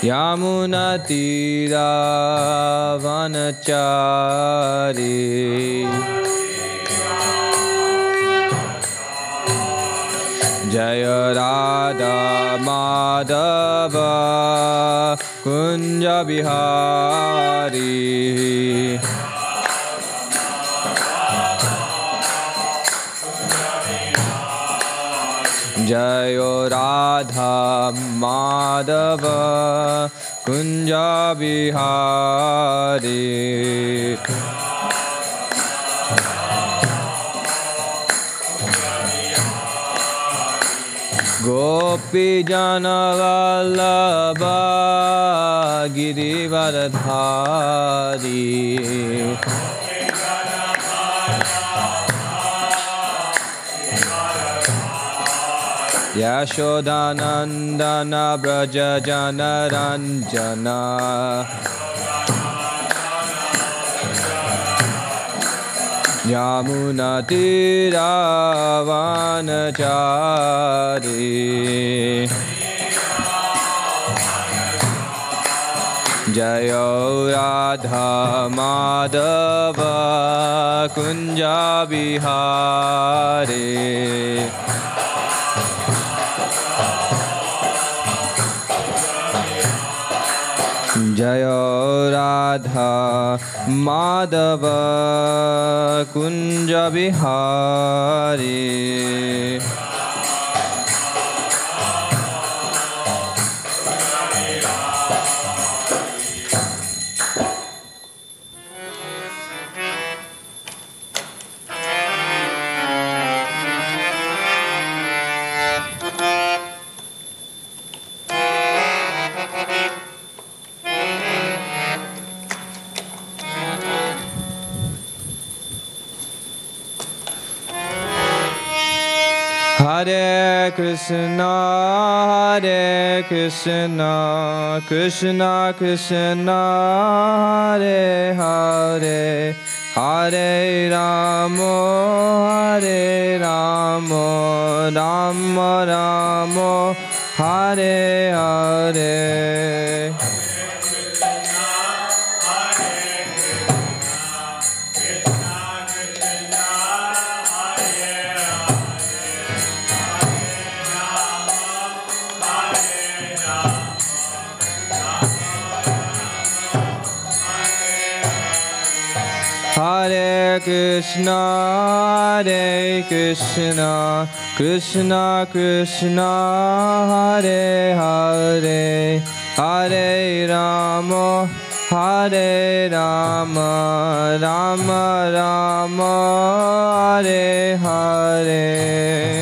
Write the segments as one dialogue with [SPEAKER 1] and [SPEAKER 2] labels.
[SPEAKER 1] Yamunatira vanachari Jaya Radha Madhava Kunja Bihari Jaya Radha Madhava Kunja Bihari Gopi Jana Vallabha Girivardhari Yashodanandana Braja Jana Ranjana Yamunatira vanachari Jaya Radha Madhava Kunja Bihari Jaya Radha Madhava Kunja Bihari Hare Krishna, Hare Krishna, Krishna Krishna, Hare Hare, Hare Rama, Hare Rama, Rama Rama, Hare Hare. Hare Krishna, Hare Krishna, Krishna Krishna, Hare Hare, Hare Rama, Hare Rama, Rama Rama, Hare Hare.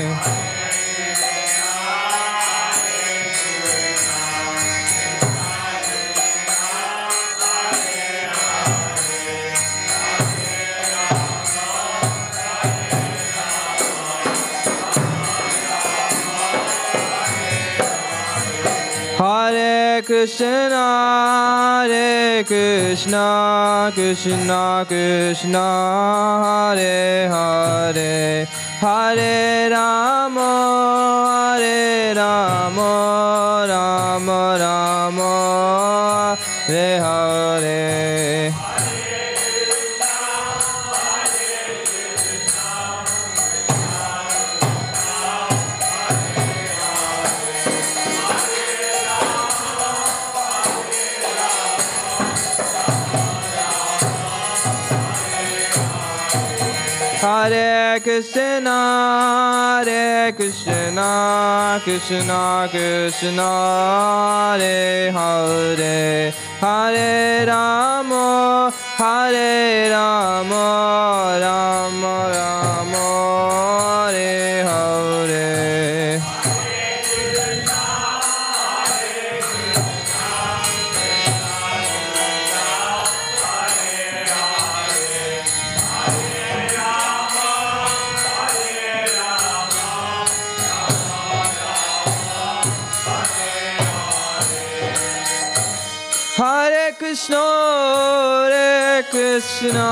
[SPEAKER 1] Hare Krishna, Hare Krishna, Krishna Krishna, Hare Hare, Hare Rama, Hare Rama, Rama Rama, Hare Hare. Hare Krishna, Hare Krishna, Krishna Krishna, Hare Hare, Hare Rama, Hare Rama, Rama Rama, Hare Hare. Hare Krishna, Hare Krishna,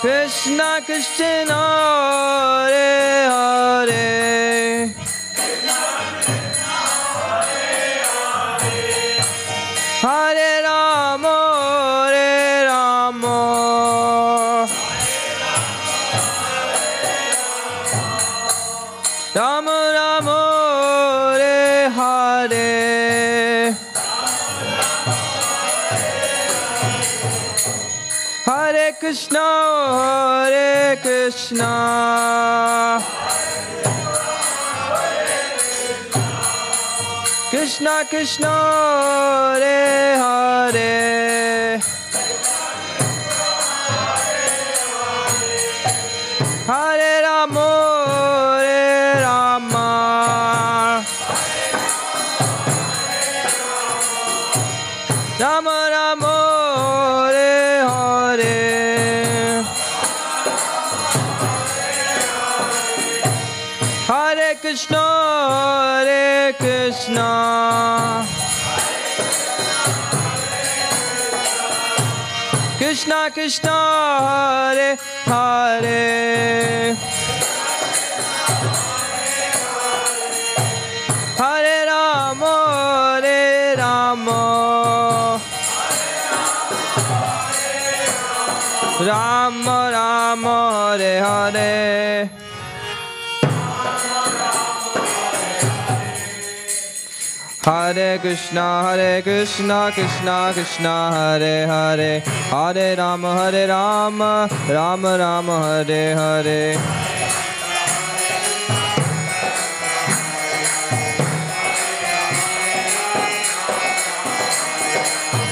[SPEAKER 1] Krishna Krishna, Hare Hare, Rama Rama Hare Hare, Hare Krishna Hare Krishna, Krishna Krishna Hare Hare, Hare Rama Hare Rama, Rama Rama Hare Hare, Hare Krishna Hare Krishna, Krishna Krishna Hare Hare, Hare Rama Hare Rama, Rama Rama Hare Hare,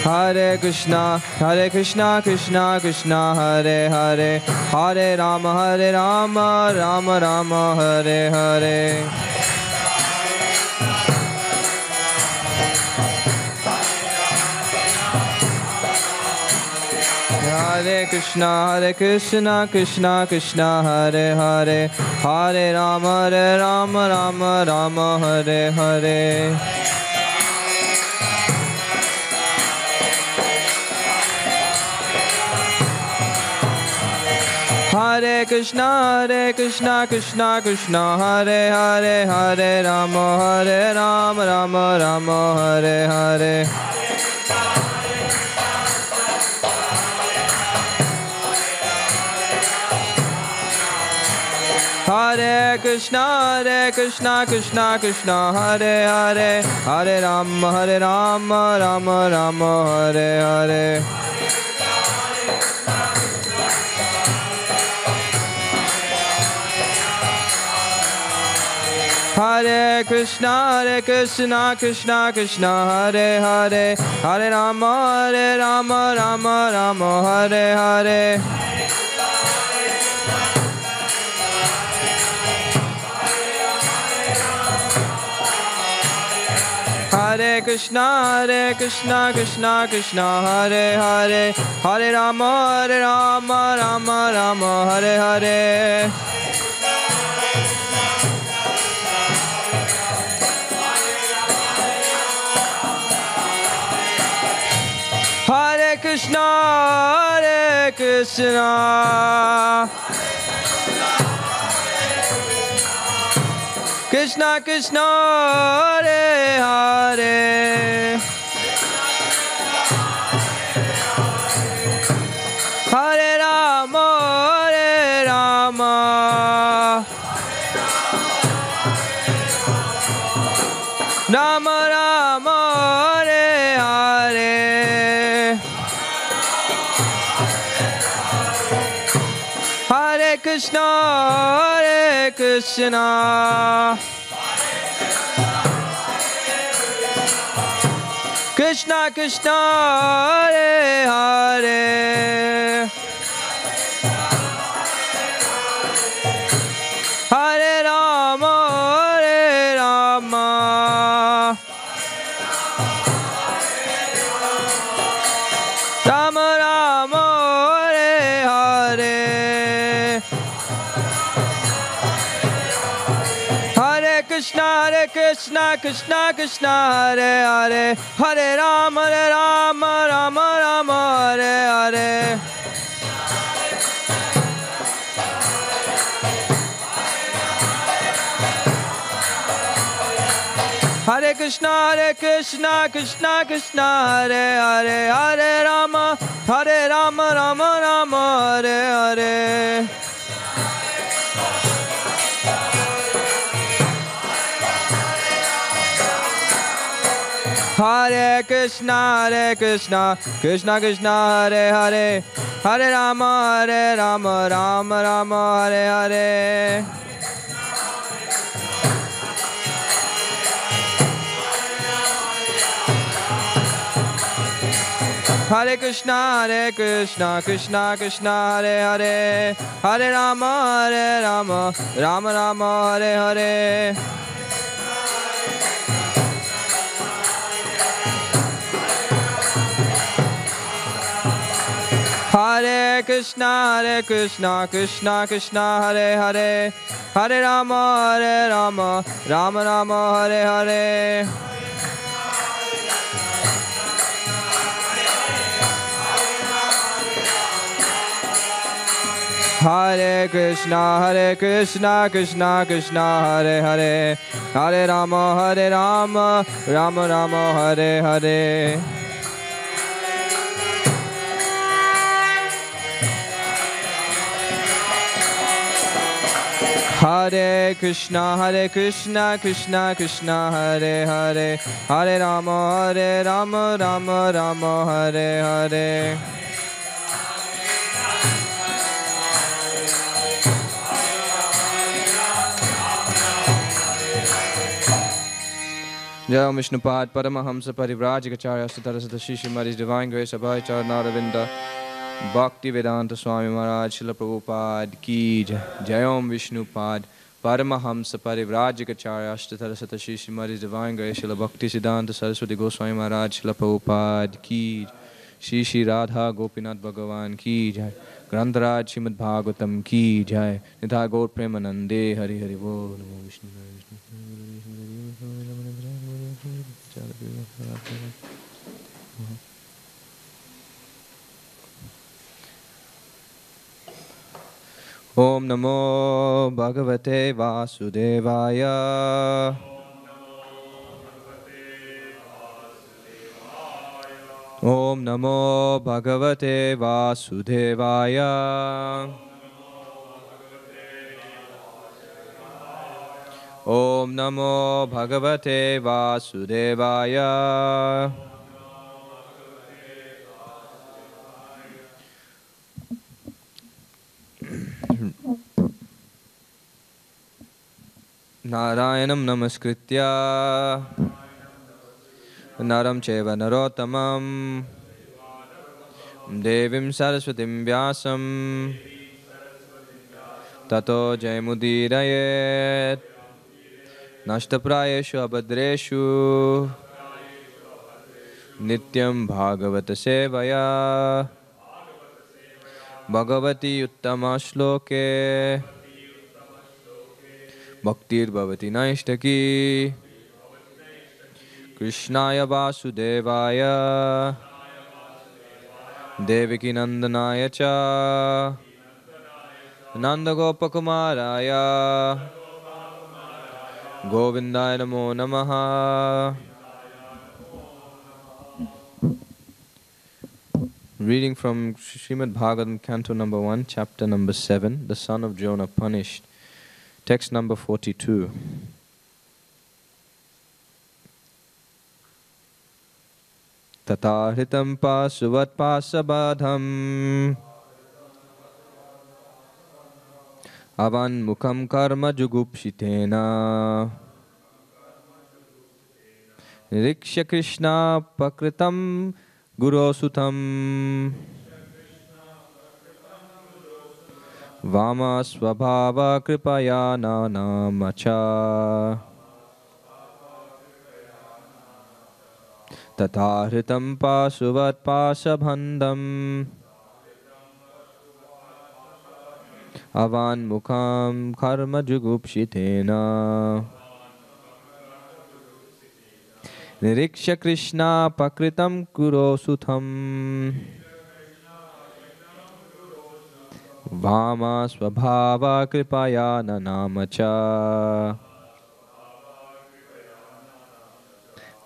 [SPEAKER 1] Hare Krishna Krishna Krishna Hare Hare, Hare Rama Rama Rama Hare Hare, Hare Krishna Krishna Krishna Hare Hare, Hare Rama Rama Rama Hare Hare, Hare Krishna Krishna Krishna Hare Hare, Hare Rama Rama Hare Hare, Hare Krishna Krishna Hare Hare, Hare Rama Rama Hare Hare, Hare Krishna Krishna Hare Hare, Hare Rama Rama Hare Hare, Hare Krishna Krishna Hare Hare, Hare Rama Rama Hare Hare, Hare Krishna Krishna Hare Hare, Hare Rama Rama Hare Hare, Hare Krishna Krishna Hare Hare, Hare Rama Rama Hare Hare, Hare Krishna Krishna Hare Hare, Hare Rama Rama Hare Hare, Hare Krishna Hare Hare, Hare Rama Rama Hare Hare, Hare Krishna Krishna Hare Hare, Hare Rama Rama Hare Hare, Hare Krishna, Krishna Krishna, Hare Hare, Hare Rama, Rama Rama, Hare Hare. Hare Krishna, Krishna Krishna, Hare Hare, Hare Rama, Rama Rama, Hare Hare. Hare Krishna, Krishna Krishna, Hare Hare, Hare Rama, Rama Rama, Hare Hare. Hare Krishna, Krishna Krishna, Hare Hare, Hare Rama, Rama Rama, Hare Hare. Hare Krishna, Krishna Krishna, Hare Hare, Hare Rama, Rama Rama, Hare Hare. Jai Vishnupad Paramahamsa Parivrajikacharya Satarasata Shishimari's Divine Grace Abhay Charnaravinda Bhakti Vedanta Swami Maharaj Srila Prabhupada Ki Jai Om Vishnupad Paramahamsa Parivrajikacharya Satarasata Shishimari's Divine Grace Srila Bhakti Siddhanta Saraswati Goswami Maharaj Srila Prabhupada Ki Shri Shri Radha Gopinath Bhagavan Ki Jai Grantharaj Srimad Bhagvatam Ki Jai Nithai Gaur Premanande Hari Hari Bol Namo Vishnu Om Namo Bhagavate Vasudevaya. Om Namo Bhagavate Vasudevaya. Om Namo Bhagavate Vasudevaya. Narayanam Namaskritya Naram Cheva Narottamam Devim Saraswatim Vyasam Tato Jaymudirayet Nashtaprayeshu Abhadreshu Nityam Bhagavata Sevaya Bhagavati Uttama Shloke Bhaktir Bhavati Naishtaki Krishnaya Vasudevaya Devaki Nandanaya Cha Nanda Gopakumaraya Govindaya Namo Namaha. Reading from Srimad Bhagavatam, Canto number 1, chapter number 7, the son of Jonah punished. Text number 42. Tatahritam pasuvat pasabadham avan mukham karma jugupshitena niriksha krishna pakritam gurosutam Vama svabhava kripaya nanamacha Tatahritam pasuvat pasabhandam Avan mukham karma jugupshitena Niriksha krishna pakritam kurosutam Vama svabhava kripaya nanamacha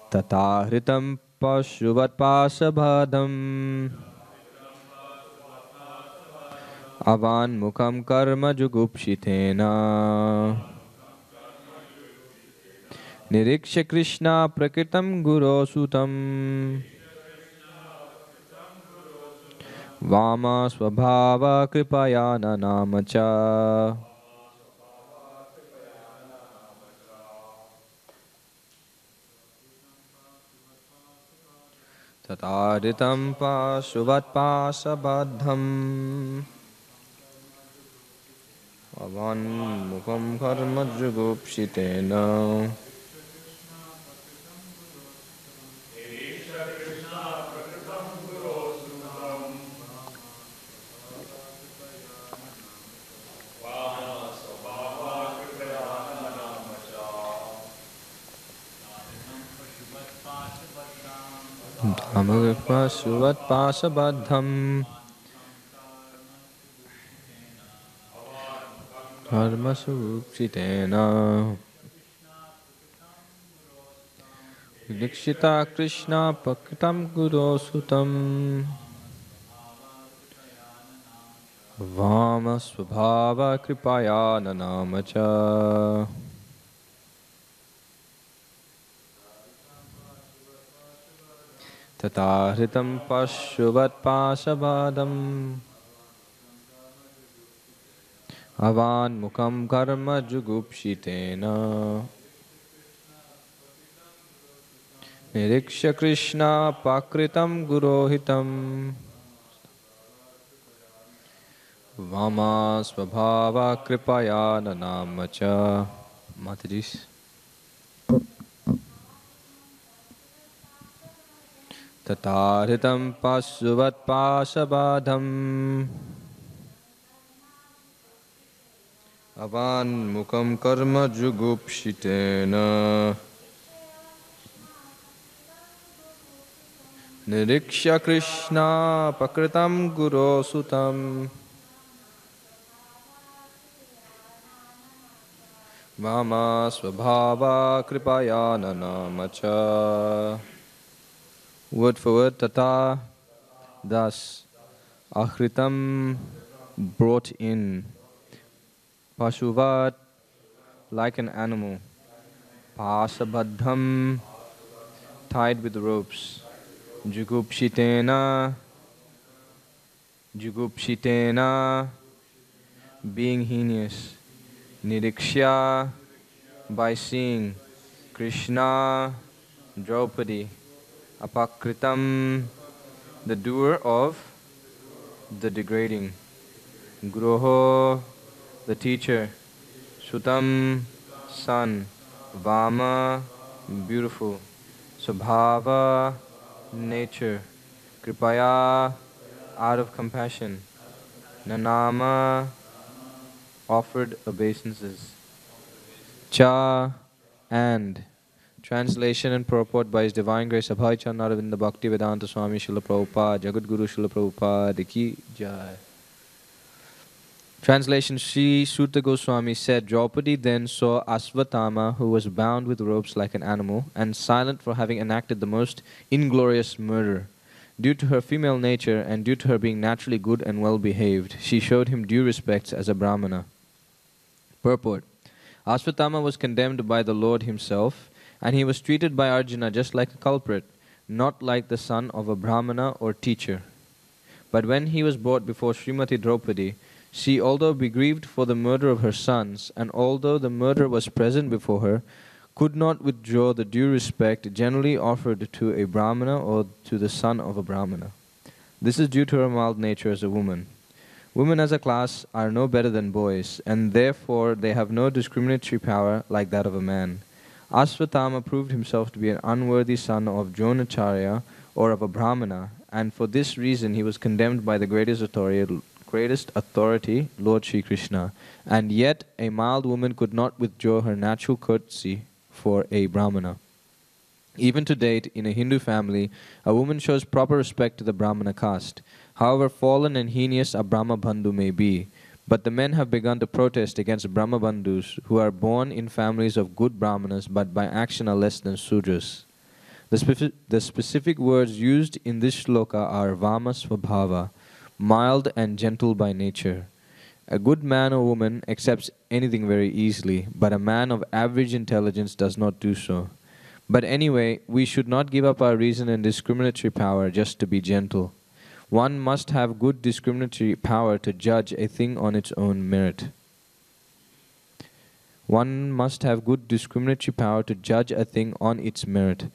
[SPEAKER 1] Tatahritam pashuvat pasabhadam Avan mukham karma jugupshitena Nirikshya Krishna Prakritam Guru Sutam Vama Swabhava Kripayana Namacha Tataditam Pasuvat Pasabadham Avan Mukam Karma Jugupshitena Pasuvat Pasabadham Karma Jugupshitena Dikshita Krishna Pakritam Guru Sutam Vama Swabhava Kripaya Nanamacha Tatahritam Pashuvat Pasabadam Avan Mukam Karma Jugupshitena Niriksha Krishna Pakritam Gurohitam Vama Swabhava Kripaya Nanamacha. Matajis. Tataritam Pasuvat Pasabadham Avan Mukam Karma Jugupshitena Niriksha Krishna Pakritam Guru Sutam Mama Swabhava Kripaya Nanamacha. Word for word, tata, thus, akhritam, brought in, pashuvat, like an animal, pasabadham, tied with ropes, jugupshitena, being heinous, nirikshya, by seeing, Krishna, Draupadi, apakritam, the doer of the degrading, Guroho, the teacher, Sutam, son, Vama, beautiful, Subhava, nature, Kripaya, out of compassion, Nanama, offered obeisances, Cha, and translation and purport by His Divine Grace Abhay Charnaravinda Bhakti Vedanta Swami Srila Prabhupada Jagat Guru Srila Prabhupada Ki Jai. Translation. Sri Sutta Goswami said, Draupadi then saw Asvatthama, who was bound with ropes like an animal, and silent for having enacted the most inglorious murder. Due to her female nature, and due to her being naturally good and well behaved, she showed him due respects as a Brahmana. Purport. Asvatthama was condemned by the Lord himself, and he was treated by Arjuna just like a culprit, not like the son of a Brahmana or teacher. But when he was brought before Srimati Draupadi, she, although begrieved for the murder of her sons, and although the murder was present before her, could not withdraw the due respect generally offered to a Brahmana or to the son of a Brahmana. This is due to her mild nature as a woman. Women as a class are no better than boys, and therefore they have no discriminatory power like that of a man. Asvatthama proved himself to be an unworthy son of Dronacharya or of a Brahmana, and for this reason he was condemned by the greatest authority, Lord Shri Krishna. And yet a mild woman could not withdraw her natural courtesy for a Brahmana. Even to date, in a Hindu family, a woman shows proper respect to the Brahmana caste. However fallen and heinous a Brahma Bandhu may be, but the men have begun to protest against Brahma Bandhus who are born in families of good Brahmanas but by action are less than Sudras. The specific words used in this shloka are Vama Swabhava, mild and gentle by nature. A good man or woman accepts anything very easily, but a man of average intelligence does not do so. But anyway, we should not give up our reason and discriminatory power just to be gentle. One must have good discriminatory power to judge a thing on its own merit. One must have good discriminatory power to judge a thing on its merit.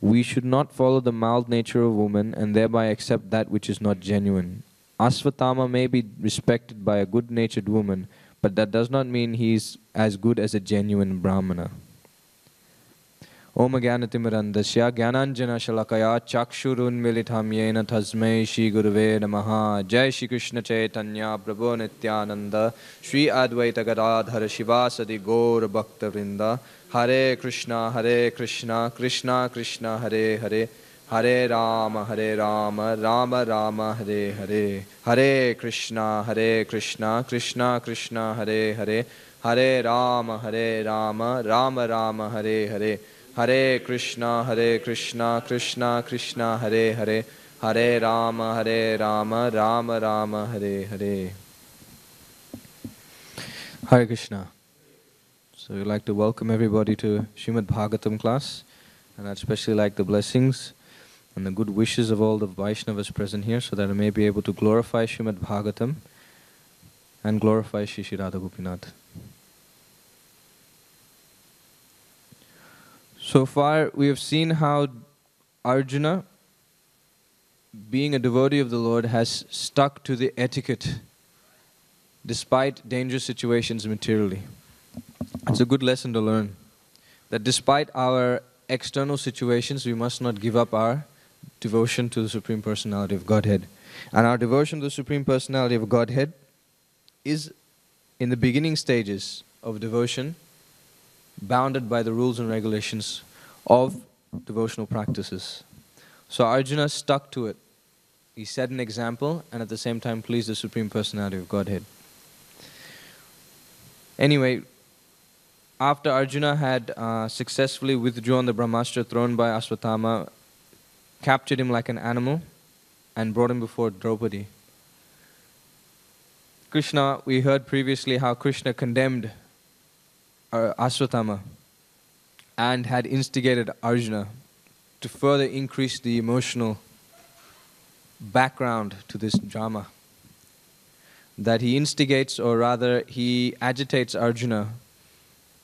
[SPEAKER 1] We should not follow the mild nature of woman and thereby accept that which is not genuine. Asvatthama may be respected by a good-natured woman, but that does not mean he is as good as a genuine Brahmana. Om Jnanatimmirandasya Jnananjana Shalakaya Chakshurun Militam Yena Tasmai Shri Gurave Namaha. Jai Shri Krishna Chaitanya Prabhu Nityananda Shri Advaita Gadadhara Shivasadi Gaur Bhakta Vrinda. Hare Krishna Krishna Krishna Hare Hare Hare Rama Rama Rama Hare Hare. Hare Krishna Krishna Krishna Hare Hare Hare Rama Rama Rama Hare Hare. Hare Krishna Krishna Krishna Hare Hare Hare Rama Rama Rama Hare Hare. Hare Krishna. So we'd like to welcome everybody to Srimad Bhagvatam class, and I'd especially like the blessings and the good wishes of all the Vaishnavas present here, so that I may be able to glorify Srimad Bhagvatam and glorify Shri Shri Radha Gopinath. So far, we have seen how Arjuna, being a devotee of the Lord, has stuck to the etiquette despite dangerous situations materially. It's a good lesson to learn, that despite our external situations, we must not give up our devotion to the Supreme Personality of Godhead. And our devotion to the Supreme Personality of Godhead is, in the beginning stages of devotion, bounded by the rules and regulations of devotional practices. So Arjuna stuck to it. He set an example and at the same time pleased the Supreme Personality of Godhead. Anyway, after Arjuna had successfully withdrawn the Brahmastra thrown by Asvatthama, captured him like an animal and brought him before Draupadi. Krishna, we heard previously how Krishna condemned Asvatthama and had instigated Arjuna to further increase the emotional background to this drama. That he instigates, or rather he agitates Arjuna,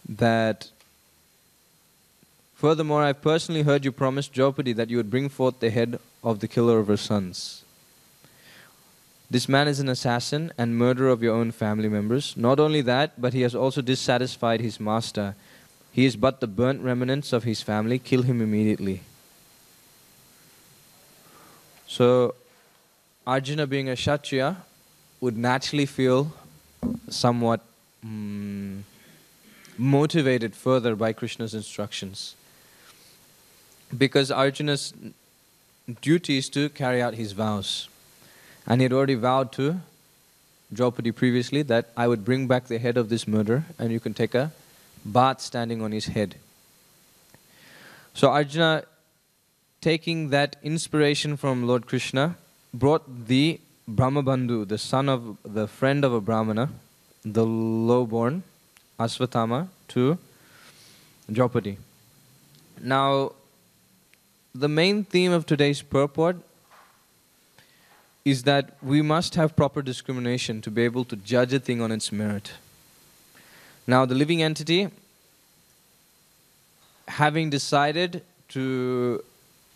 [SPEAKER 1] that furthermore, I've personally heard you promise Draupadi that you would bring forth the head of the killer of her sons. This man is an assassin and murderer of your own family members. Not only that, but he has also dissatisfied his master. He is but the burnt remnants of his family. Kill him immediately. So, Arjuna, being a Kshatriya, would naturally feel somewhat motivated further by Krishna's instructions. Because Arjuna's duty is to carry out his vows. And he had already vowed to Draupadi previously that I would bring back the head of this murderer and you can take a bath standing on his head. So Arjuna, taking that inspiration from Lord Krishna, brought the Brahmabandhu, the son of the friend of a Brahmana, the lowborn, Asvatthama, to Draupadi. Now, the main theme of today's purport is that we must have proper discrimination to be able to judge a thing on its merit. Now, the living entity, having decided to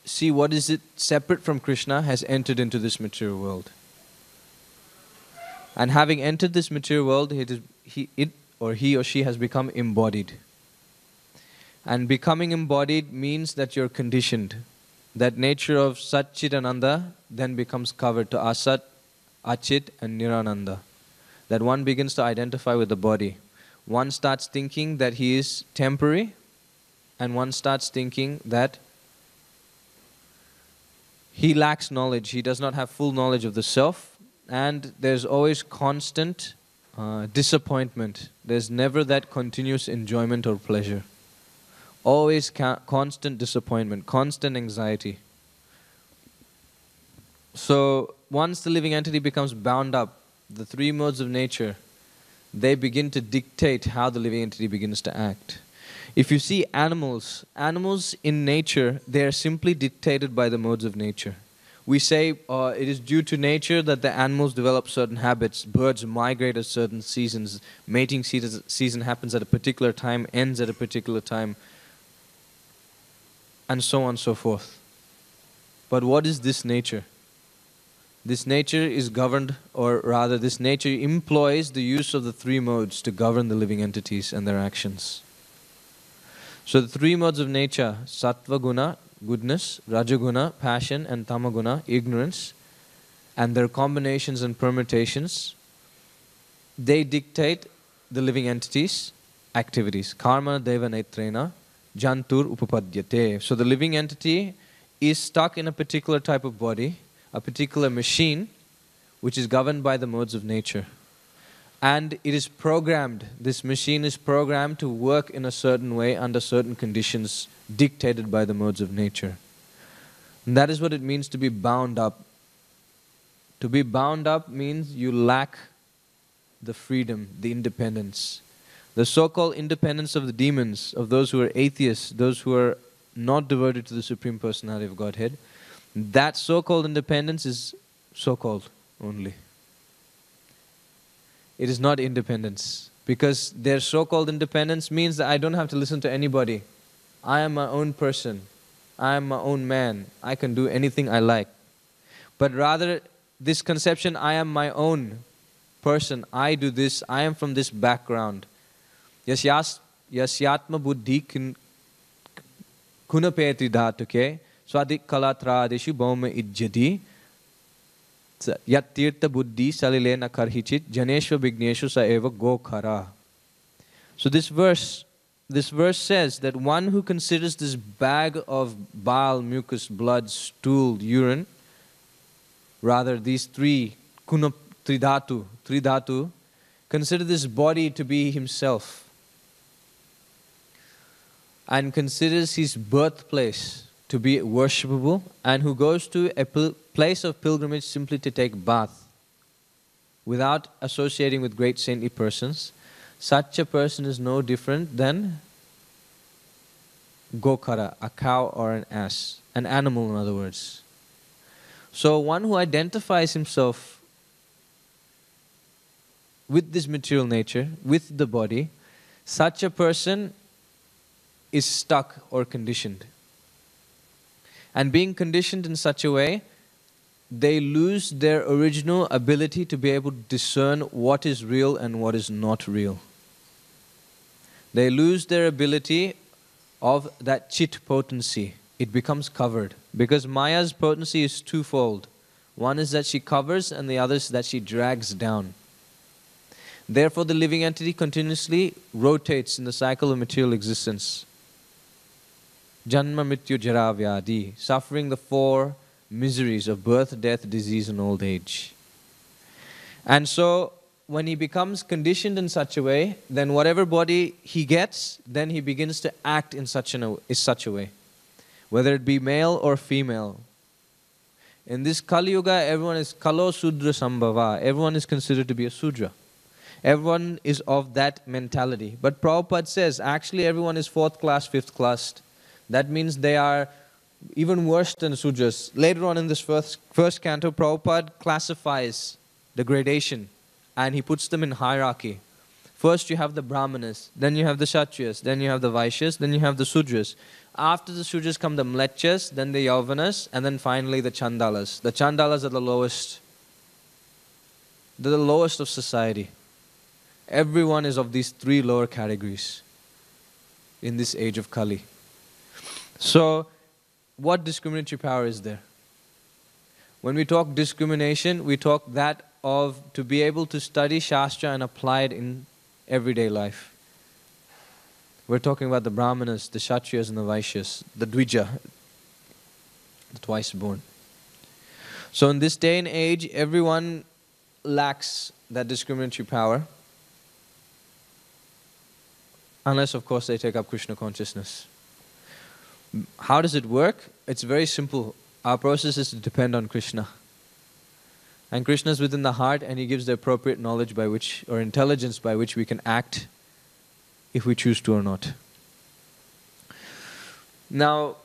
[SPEAKER 1] see what is it separate from Krishna, has entered into this material world. And having entered this material world, he or she has become embodied. And becoming embodied means that you're conditioned. That nature of Sat Chit Ananda then becomes covered to Asat, Achit and Nirananda. That one begins to identify with the body. One starts thinking that he is temporary, and one starts thinking that he lacks knowledge. He does not have full knowledge of the self, and there's always constant disappointment. There's never that continuous enjoyment or pleasure. Always constant disappointment, constant anxiety. So once the living entity becomes bound up, the three modes of nature they begin to dictate how the living entity begins to act. If you see animals in nature, they are simply dictated by the modes of nature. We say it is due to nature that the animals develop certain habits. Birds migrate at certain seasons. Mating season happens at a particular time, ends at a particular time, and so on and so forth. But what is this nature? This nature is governed, or rather this nature employs the use of the three modes to govern the living entities and their actions. So the three modes of nature, sattva guna, goodness, rajaguna, passion, and tamaguna, ignorance, and their combinations and permutations, they dictate the living entities' activities. Karma deva netrena, jantur upapadyate. So the living entity is stuck in a particular type of body, a particular machine, which is governed by the modes of nature. And it is programmed, this machine is programmed to work in a certain way under certain conditions dictated by the modes of nature. And that is what it means to be bound up. To be bound up means you lack the freedom, the independence. The so-called independence of the demons, of those who are atheists, those who are not devoted to the Supreme Personality of Godhead, that so-called independence is so-called only. It is not independence, because their so-called independence means that I don't have to listen to anybody. I am my own person. I am my own man. I can do anything I like. But rather, this conception, I am my own person. I do this. I am from this background. Yasyatma buddhi kunapeti dhatuke swadik kalatradeshu bhauma ijjati Yat tirtha buddhi salilena karhichit janeshva vigneshu sa eva gokhara. So this verse says that one who considers this bag of bile, mucus, blood, stool, urine, rather these three tridhatu, consider this body to be himself, and considers his birthplace to be worshipable, and who goes to a place of pilgrimage simply to take bath without associating with great saintly persons, such a person is no different than gokara, a cow or an ass, an animal in other words. So one who identifies himself with this material nature, with the body, such a person is stuck or conditioned. And being conditioned in such a way, they lose their original ability to be able to discern what is real and what is not real. They lose their ability of that chit potency. It becomes covered. Because Maya's potency is twofold. One is that she covers, and the other is that she drags down. Therefore, the living entity continuously rotates in the cycle of material existence. Janma Mrityu Jara Vyadi, suffering the four miseries of birth, death, disease, and old age. And so, when he becomes conditioned in such a way, then whatever body he gets, then he begins to act in such a way. Whether it be male or female. In this Kali Yuga, everyone is Kalo Sudra Sambhava. Everyone is considered to be a Sudra. Everyone is of that mentality. But Prabhupada says, actually everyone is 4th class, 5th class. That means they are even worse than Sudras. Later on in this first canto, Prabhupada classifies the gradation and he puts them in hierarchy. First you have the Brahmanas, then you have the Kshatriyas, then you have the Vaishyas, then you have the Sudras. After the Sudras come the Mlecchas, then the Yauvanas, and then finally the Chandalas. The Chandalas are the lowest. They're the lowest of society. Everyone is of these three lower categories in this age of Kali. So, what discriminatory power is there? When we talk discrimination, we talk that of to be able to study Shastra and apply it in everyday life. We're talking about the Brahmanas, the Kshatriyas and the Vaishyas, the Dvija, the twice born. So in this day and age, everyone lacks that discriminatory power. Unless, of course, they take up Krishna consciousness. How does it work? It's very simple. Our process is to depend on Krishna. And Krishna is within the heart, and He gives the appropriate knowledge by which, or intelligence by which we can act if we choose to or not. Now,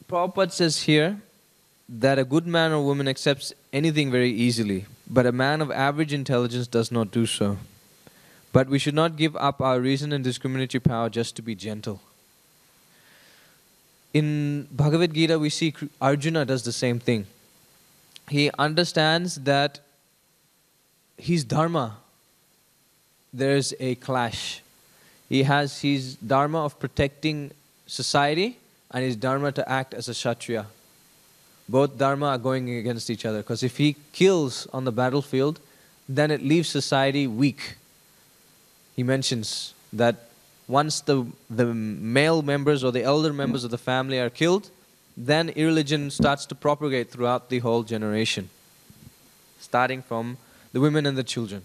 [SPEAKER 1] Prabhupada says here that a good man or woman accepts anything very easily, but a man of average intelligence does not do so. But we should not give up our reason and discriminatory power just to be gentle. In Bhagavad Gita, we see Arjuna does the same thing. He understands that his dharma, there's a clash. He has his dharma of protecting society and his dharma to act as a Kshatriya. Both dharma are going against each other, because if he kills on the battlefield, then it leaves society weak. He mentions that once the male members or the elder members of the family are killed, then irreligion starts to propagate throughout the whole generation, starting from the women and the children.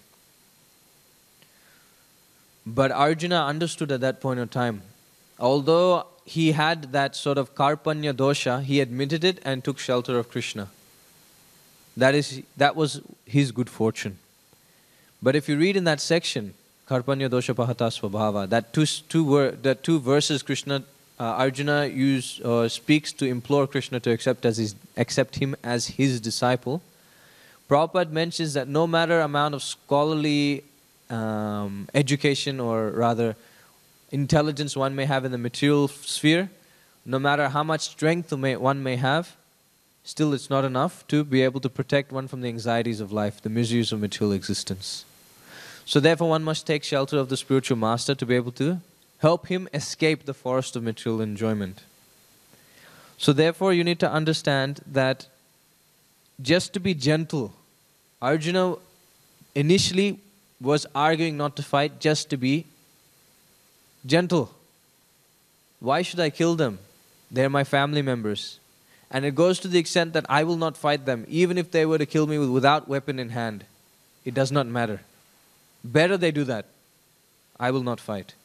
[SPEAKER 1] But Arjuna understood at that point of time, although he had that sort of karpanya dosha, he admitted it and took shelter of Krishna. That was his good fortune. But if you read in that section, karpanya dosha pahata svabhava, that two verses Arjuna speaks to implore Krishna to accept him as his disciple. Prabhupada mentions that no matter amount of scholarly education, or rather intelligence one may have in the material sphere, no matter how much strength one may have, still it's not enough to be able to protect one from the anxieties of life, the miseries of material existence. So therefore one must take shelter of the spiritual master to be able to help him escape the forest of material enjoyment. So therefore you need to understand that just to be gentle, Arjuna initially was arguing not to fight, just to be gentle. Why should I kill them? They're my family members. And it goes to the extent that I will not fight them, even if they were to kill me without weapon in hand. It does not matter. Better they do that. I will not fight.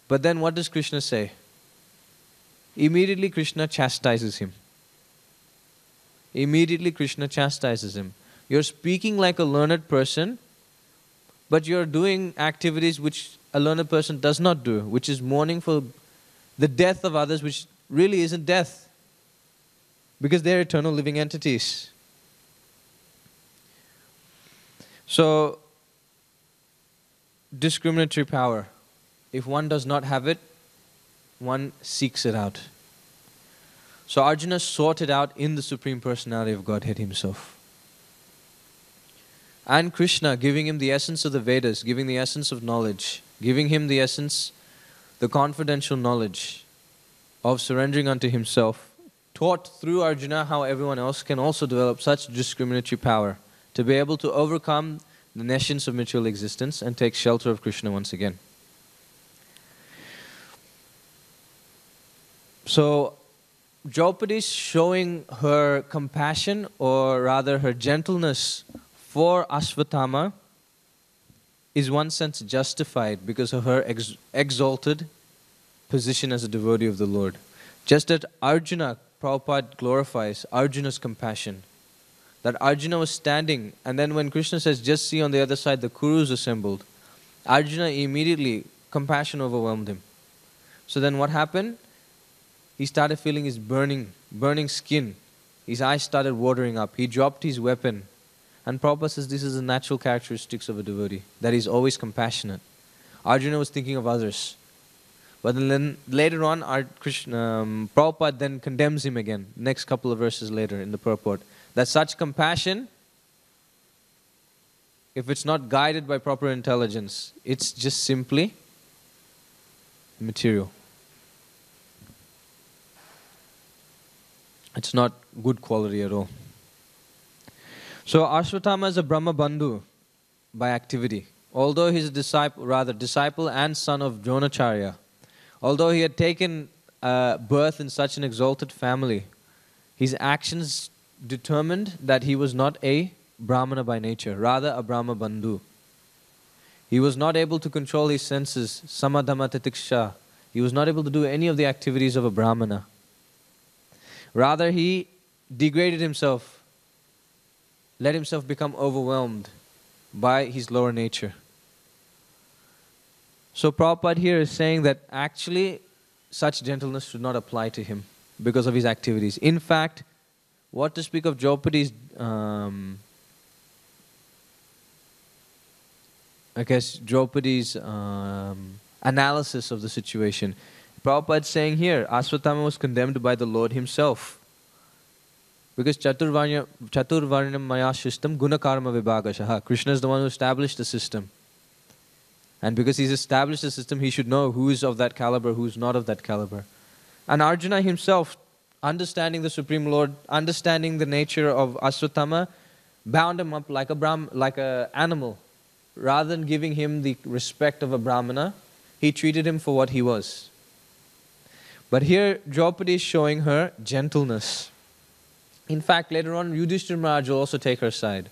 [SPEAKER 1] But then what does Krishna say? Immediately Krishna chastises him. Immediately Krishna chastises him. You're speaking like a learned person, but you're doing activities which a learned person does not do, which is mourning for the death of others, which really isn't death, because they're eternal living entities. So, discriminatory power. If one does not have it, one seeks it out. So Arjuna sought it out in the Supreme Personality of Godhead Himself. And Krishna, giving him the essence of the Vedas, giving the essence of knowledge, giving him the essence, the confidential knowledge of surrendering unto himself, taught through Arjuna how everyone else can also develop such discriminatory power to be able to overcome the nescience of material existence and take shelter of Krishna once again. So, Draupadi is showing her compassion, or rather her gentleness for Ashvatthama, is one sense justified because of her exalted position as a devotee of the Lord. Just that Arjuna, Prabhupada glorifies Arjuna's compassion. That Arjuna was standing, and then when Krishna says, just see on the other side the Kurus assembled, Arjuna immediately, compassion overwhelmed him. So then what happened? He started feeling his burning skin. His eyes started watering up. He dropped his weapon. And Prabhupada says this is the natural characteristics of a devotee, that he's always compassionate. Arjuna was thinking of others. But then later on, Prabhupada then condemns him again, next couple of verses later in the purport, that such compassion, if it's not guided by proper intelligence, it's just simply material. It's not good quality at all. So Ashvatthama is a Brahma Bandhu by activity. Although he's a disciple and son of Dronacharya, although he had taken birth in such an exalted family, his actions determined that he was not a Brahmana by nature, rather a Brahma Bandhu. He was not able to control his senses, samadhamma titiksha. He was not able to do any of the activities of a Brahmana. Rather, he degraded himself, let himself become overwhelmed by his lower nature. So Prabhupada here is saying that actually such gentleness should not apply to him because of his activities. In fact, what to speak of Draupadi's, Draupadi's analysis of the situation. Prabhupada is saying here, Aswatthama was condemned by the Lord himself. Because Chaturvarnam Maya Shishtam Guna Karma Vibhagashaha. Krishna is the one who established the system. And because he's established the system, he should know who is of that caliber, who is not of that caliber. And Arjuna himself, understanding the Supreme Lord, understanding the nature of Aswatthama, bound him up like an animal. Rather than giving him the respect of a Brahmana, he treated him for what he was. But here, Draupadi is showing her gentleness. In fact, later on, Yudhishthira Maharaj will also take her side.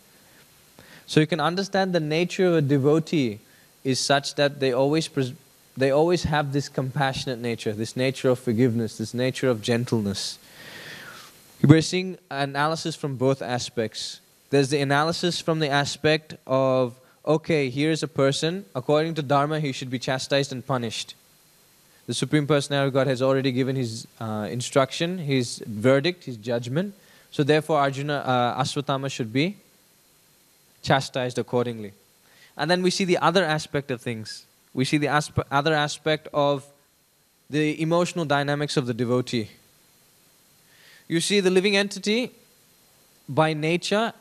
[SPEAKER 1] So you can understand the nature of a devotee is such that they always have this compassionate nature, this nature of forgiveness, this nature of gentleness. We're seeing analysis from both aspects. There's the analysis from the aspect of, okay, here's a person, according to Dharma, he should be chastised and punished. The Supreme Personality of God has already given his instruction, his verdict, his judgment. So therefore, Aswatthama should be chastised accordingly. And then we see the other aspect of things. We see the other aspect of the emotional dynamics of the devotee. You see, the living entity, by nature,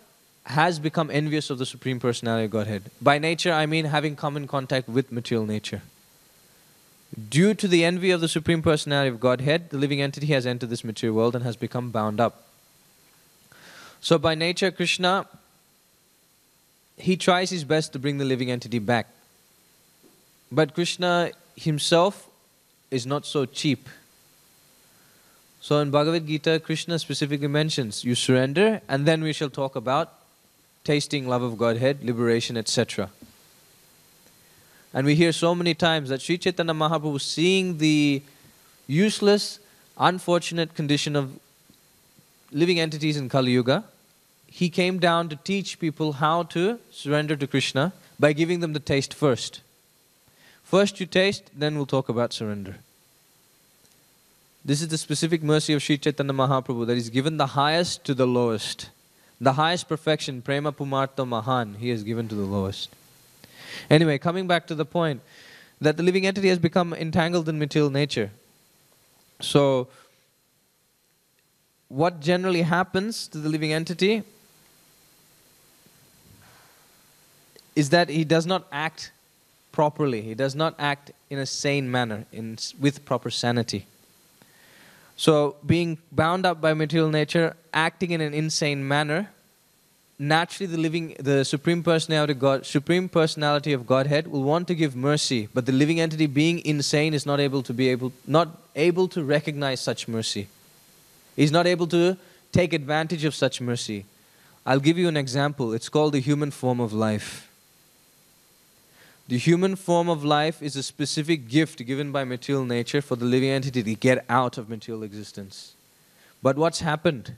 [SPEAKER 1] has become envious of the Supreme Personality of Godhead. By nature, I mean having come in contact with material nature. Due to the envy of the Supreme Personality of Godhead, the living entity has entered this material world and has become bound up. So by nature, Krishna, he tries his best to bring the living entity back. But Krishna himself is not so cheap. So in Bhagavad Gita, Krishna specifically mentions, you surrender, and then we shall talk about tasting love of Godhead, liberation, etc. And we hear so many times that Sri Chaitanya Mahaprabhu, seeing the useless, unfortunate condition of living entities in Kali Yuga, he came down to teach people how to surrender to Krishna by giving them the taste first. First you taste, then we'll talk about surrender. This is the specific mercy of Sri Chaitanya Mahaprabhu, that he's given the highest to the lowest. The highest perfection, Prema Pumartha Mahan, he has given to the lowest. Anyway, coming back to the point that the living entity has become entangled in material nature. So, what generally happens to the living entity is that he does not act properly. He does not act in a sane manner, with proper sanity. So, being bound up by material nature, acting in an insane manner, naturally the Supreme Personality of Godhead will want to give mercy, but the living entity, being insane, is not able to recognize such mercy. He's not able to take advantage of such mercy. I'll give you an example. It's called the human form of life. The human form of life is a specific gift given by material nature for the living entity to get out of material existence. But what's happened?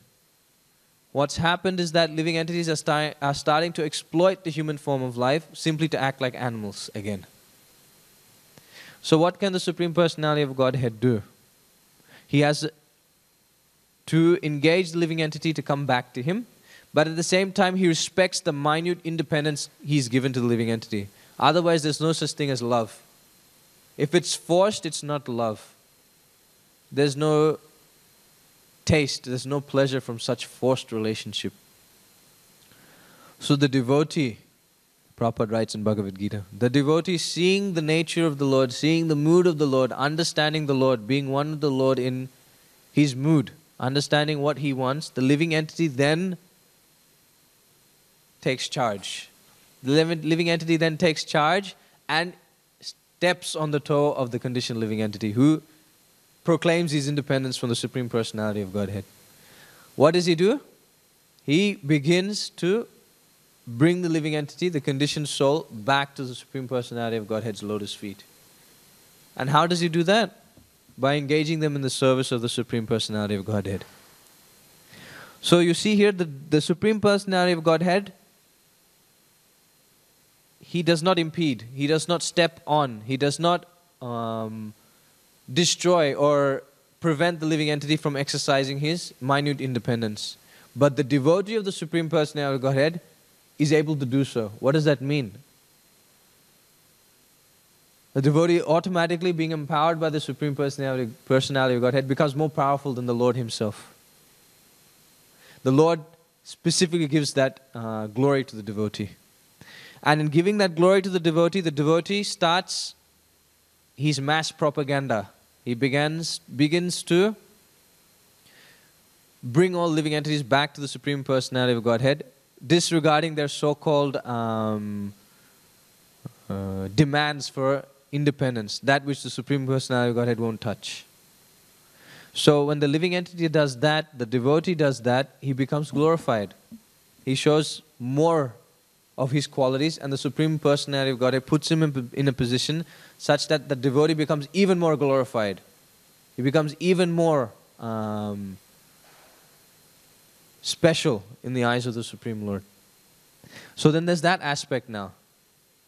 [SPEAKER 1] What's happened is that living entities are starting to exploit the human form of life simply to act like animals again. So what can the Supreme Personality of Godhead do? He has to engage the living entity to come back to him, but at the same time he respects the minute independence he's given to the living entity. Otherwise there's no such thing as love. If it's forced, it's not love. There's no taste, there's no pleasure from such forced relationship. So the devotee, Prabhupada writes in Bhagavad Gita, the devotee seeing the nature of the Lord, seeing the mood of the Lord, understanding the Lord, being one with the Lord in his mood, understanding what he wants, the living entity then takes charge. The living entity then takes charge and steps on the toe of the conditioned living entity who proclaims his independence from the Supreme Personality of Godhead. What does he do? He begins to bring the living entity, the conditioned soul, back to the Supreme Personality of Godhead's lotus feet. And how does he do that? By engaging them in the service of the Supreme Personality of Godhead. So you see here the Supreme Personality of Godhead, He does not impede, He does not step on, He does not destroy or prevent the living entity from exercising his minute independence. But the devotee of the Supreme Personality of Godhead is able to do so. What does that mean? The devotee, automatically being empowered by the Supreme Personality of Godhead, becomes more powerful than the Lord Himself. The Lord specifically gives that glory to the devotee. And in giving that glory to the devotee starts his mass propaganda. He begins to bring all living entities back to the Supreme Personality of Godhead, disregarding their so-called demands for independence, that which the Supreme Personality of Godhead won't touch. So when the living entity does that, the devotee does that, he becomes glorified. He shows more of his qualities, and the Supreme Personality of Godhead puts him in a position such that the devotee becomes even more glorified. He becomes even more special in the eyes of the Supreme Lord. So then there's that aspect now.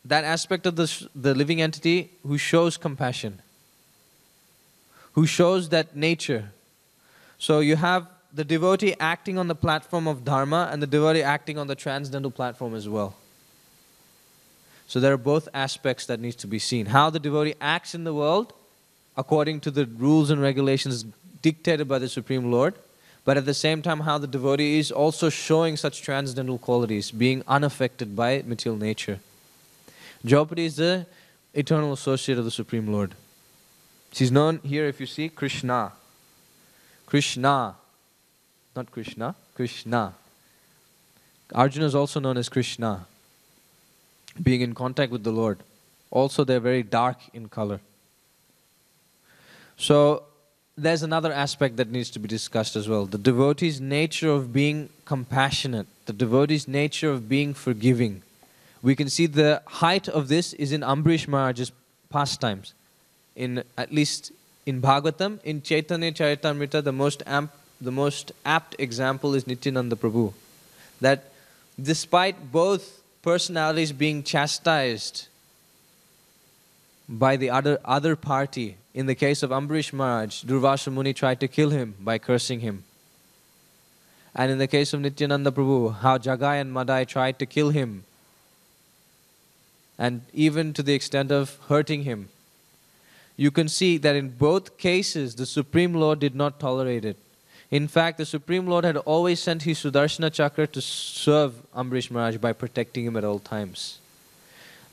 [SPEAKER 1] That aspect of the living entity who shows compassion, who shows that nature. So you have the devotee acting on the platform of Dharma and the devotee acting on the transcendental platform as well. So there are both aspects that need to be seen. How the devotee acts in the world according to the rules and regulations dictated by the Supreme Lord, but at the same time how the devotee is also showing such transcendental qualities, being unaffected by material nature. Draupadi is the eternal associate of the Supreme Lord. She's known here, if you see, Krishna. Krishna. Not Krishna, Krishna. Arjuna is also known as Krishna, being in contact with the Lord. Also, they're very dark in color. So, there's another aspect that needs to be discussed as well. The devotee's nature of being compassionate. The devotee's nature of being forgiving. We can see the height of this is in Ambarish Maharaj's pastimes. At least in Bhagavatam, in Chaitanya Charitamrita, the most apt example is Nityananda Prabhu. That despite both personalities being chastised by the other party, in the case of Ambarish Maharaj, Durvasa Muni tried to kill him by cursing him. And in the case of Nityananda Prabhu, how Jagai and Madai tried to kill him, and even to the extent of hurting him. You can see that in both cases, the Supreme Lord did not tolerate it. In fact, the Supreme Lord had always sent his Sudarshana Chakra to serve Ambarish Maharaj by protecting him at all times.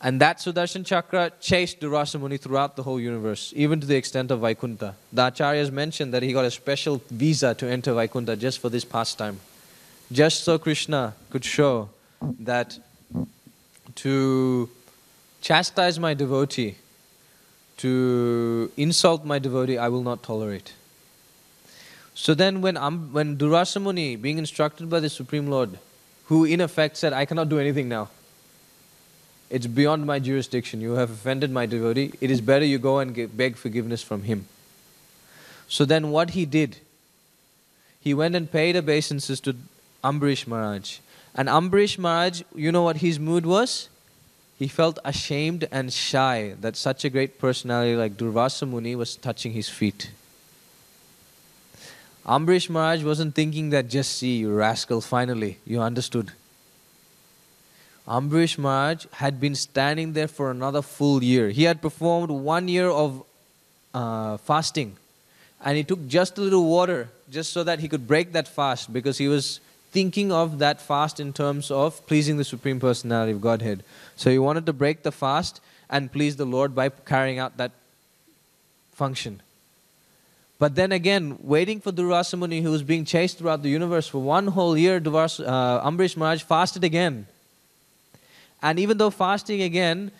[SPEAKER 1] And that Sudarshan Chakra chased Durvasa Muni throughout the whole universe, even to the extent of Vaikuntha. The Acharyas mentioned that he got a special visa to enter Vaikuntha just for this pastime. Just so Krishna could show that to chastise my devotee, to insult my devotee, I will not tolerate. So then when Durvasa Muni, being instructed by the Supreme Lord, who in effect said, I cannot do anything now. It's beyond my jurisdiction. You have offended my devotee. It is better you go and beg forgiveness from him. So then what he did, he went and paid obeisances to Ambarish Maharaj. And Ambarish Maharaj, you know what his mood was? He felt ashamed and shy that such a great personality like Durvasa Muni was touching his feet. Ambarish Maharaj wasn't thinking that, just see, you rascal, finally, you understood. Ambarish Maharaj had been standing there for another full year. He had performed 1 year of fasting. And he took just a little water, just so that he could break that fast, because he was thinking of that fast in terms of pleasing the Supreme Personality of Godhead. So he wanted to break the fast and please the Lord by carrying out that function. But then again, waiting for Durvasa Muni, who was being chased throughout the universe for 1 whole year, Ambarish Maharaj fasted again. And even though fasting again,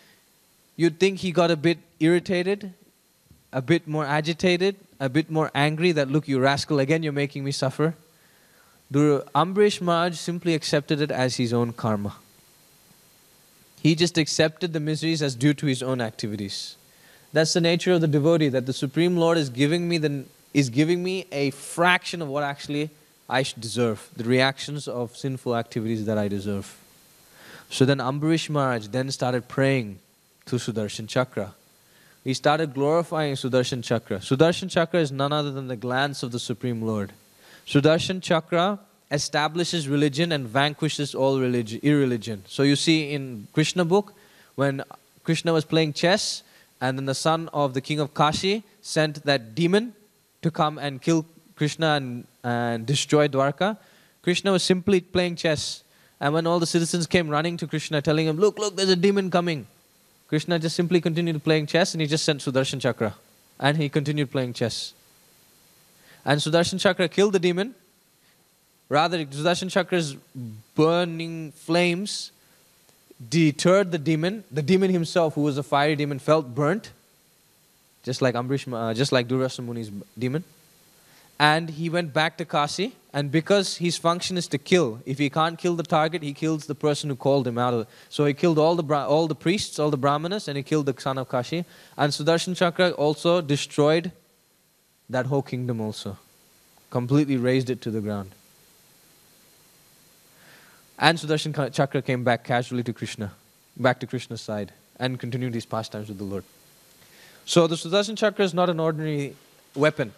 [SPEAKER 1] you'd think he got a bit irritated, a bit more agitated, a bit more angry that, look, you rascal, again you're making me suffer. Ambarish Maharaj simply accepted it as his own karma. He just accepted the miseries as due to his own activities. That's the nature of the devotee, that the Supreme Lord is giving me a fraction of what actually I deserve, the reactions of sinful activities that I deserve. So then Ambarish Maharaj then started praying to Sudarshan Chakra. He started glorifying Sudarshan Chakra. Sudarshan Chakra is none other than the glance of the Supreme Lord. Sudarshan Chakra establishes religion and vanquishes all irreligion. So you see in Krishna book, when Krishna was playing chess, and then the son of the king of Kashi sent that demon to come and kill Krishna and destroy Dwarka. Krishna was simply playing chess. And when all the citizens came running to Krishna telling him, look, there's a demon coming. Krishna just simply continued playing chess and he just sent Sudarshan Chakra. And he continued playing chess. And Sudarshan Chakra killed the demon. Rather, Sudarshan Chakra's burning flames deterred the demon. The demon himself, who was a fiery demon, felt burnt. Just like Durvasa Muni's demon. And he went back to Kasi, and because his function is to kill, if he can't kill the target, he kills the person who called him out of it. So he killed all the priests, all the brahmanas, and he killed the son of Kashi. And Sudarshan Chakra also destroyed that whole kingdom also. Completely razed it to the ground. And Sudarshan Chakra came back casually to Krishna, back to Krishna's side, and continued his pastimes with the Lord. So the Sudarshan Chakra is not an ordinary weapon.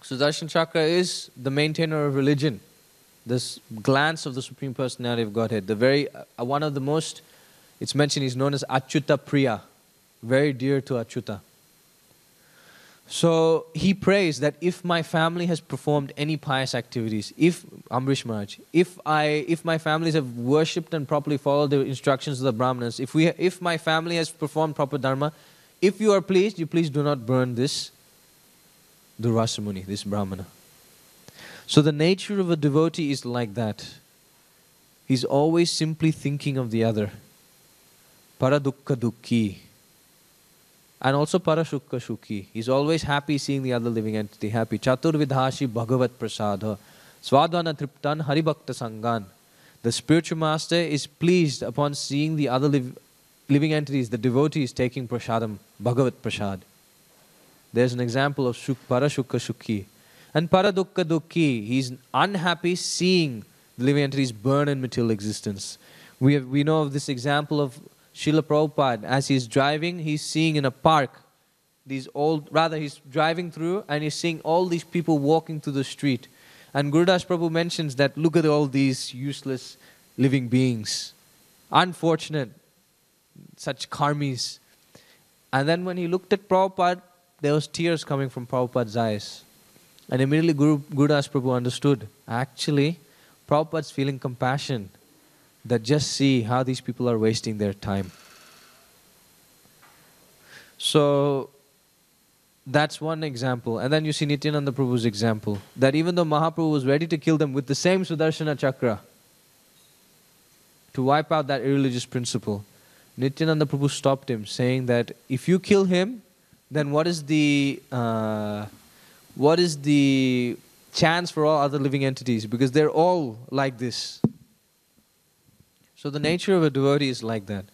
[SPEAKER 1] Sudarshan Chakra is the maintainer of religion, this glance of the Supreme Personality of Godhead. The very one of the most, it's mentioned, he's known as Achyuta Priya, very dear to Achyuta. So he prays that if my family has performed any pious activities, if Ambarish Maharaj, if my families have worshipped and properly followed the instructions of the Brahmanas, if my family has performed proper dharma, if you are pleased, you please do not burn this Durvasa Muni, this Brahmana. So the nature of a devotee is like that. He's always simply thinking of the other. Paradukka dukkhi. And also parashukka shukhi. He's always happy seeing the other living entity happy. Chaturvidhashi bhagavat prasadha. Swadhana triptan haribhakta sangan. The spiritual master is pleased upon seeing the other living entities, the devotees taking prasadam, bhagavat prasad. There's an example of parashukka shukhi. And paradukka dukkhi, he's unhappy seeing the living entities burn in material existence. We know of this example of Srila Prabhupada. As he's driving, he's seeing in a park, he's driving through and he's seeing all these people walking through the street. And Gurudas Prabhu mentions that, look at all these useless living beings. Unfortunate, such karmis. And then when he looked at Prabhupada, there was tears coming from Prabhupada's eyes. And immediately Gurudas Prabhu understood, actually, Prabhupada's feeling compassion, that just see how these people are wasting their time. So, that's one example. And then you see Nityananda Prabhu's example, that even though Mahaprabhu was ready to kill them with the same Sudarshana Chakra, to wipe out that irreligious principle, Nityananda Prabhu stopped him, saying that if you kill him, then what is the chance for all other living entities? Because they're all like this. So the nature of a devotee is like that.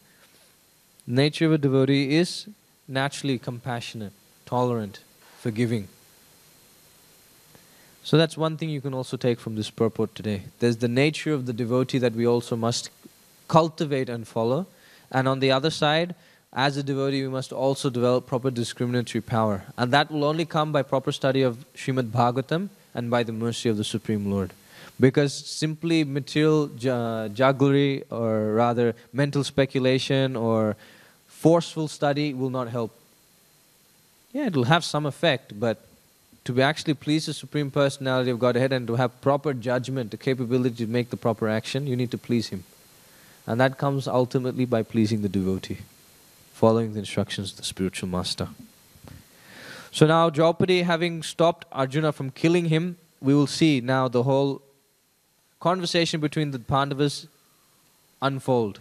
[SPEAKER 1] The nature of a devotee is naturally compassionate, tolerant, forgiving. So that's one thing you can also take from this purport today. There's the nature of the devotee that we also must cultivate and follow. And on the other side, as a devotee, we must also develop proper discriminatory power. And that will only come by proper study of Srimad Bhagvatam and by the mercy of the Supreme Lord. Because simply material jugglery, or rather mental speculation or forceful study will not help. Yeah, it will have some effect, but to actually please the Supreme Personality of Godhead and to have proper judgment, the capability to make the proper action, you need to please Him. And that comes ultimately by pleasing the devotee, following the instructions of the spiritual master. So now Draupadi, having stopped Arjuna from killing him, we will see now the whole conversation between the Pandavas unfold.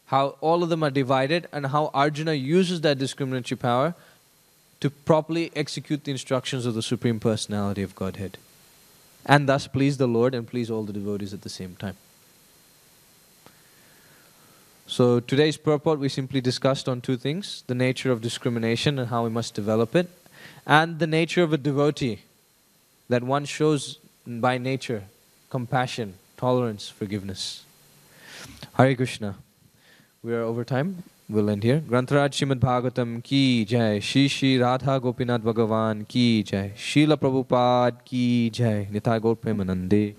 [SPEAKER 1] How all of them are divided and how Arjuna uses that discriminatory power to properly execute the instructions of the Supreme Personality of Godhead. And thus please the Lord and please all the devotees at the same time. So today's purport we simply discussed on two things: the nature of discrimination and how we must develop it, and the nature of a devotee, that one shows by nature, compassion, tolerance, forgiveness. Hare Krishna. We are over time. We'll end here. Grantaraj Srimad Bhagvatam ki jai. Shri Shri Radha Gopinath Bhagavan ki jai. Srila Prabhupada ki jai. Nitai Gaur Premanande.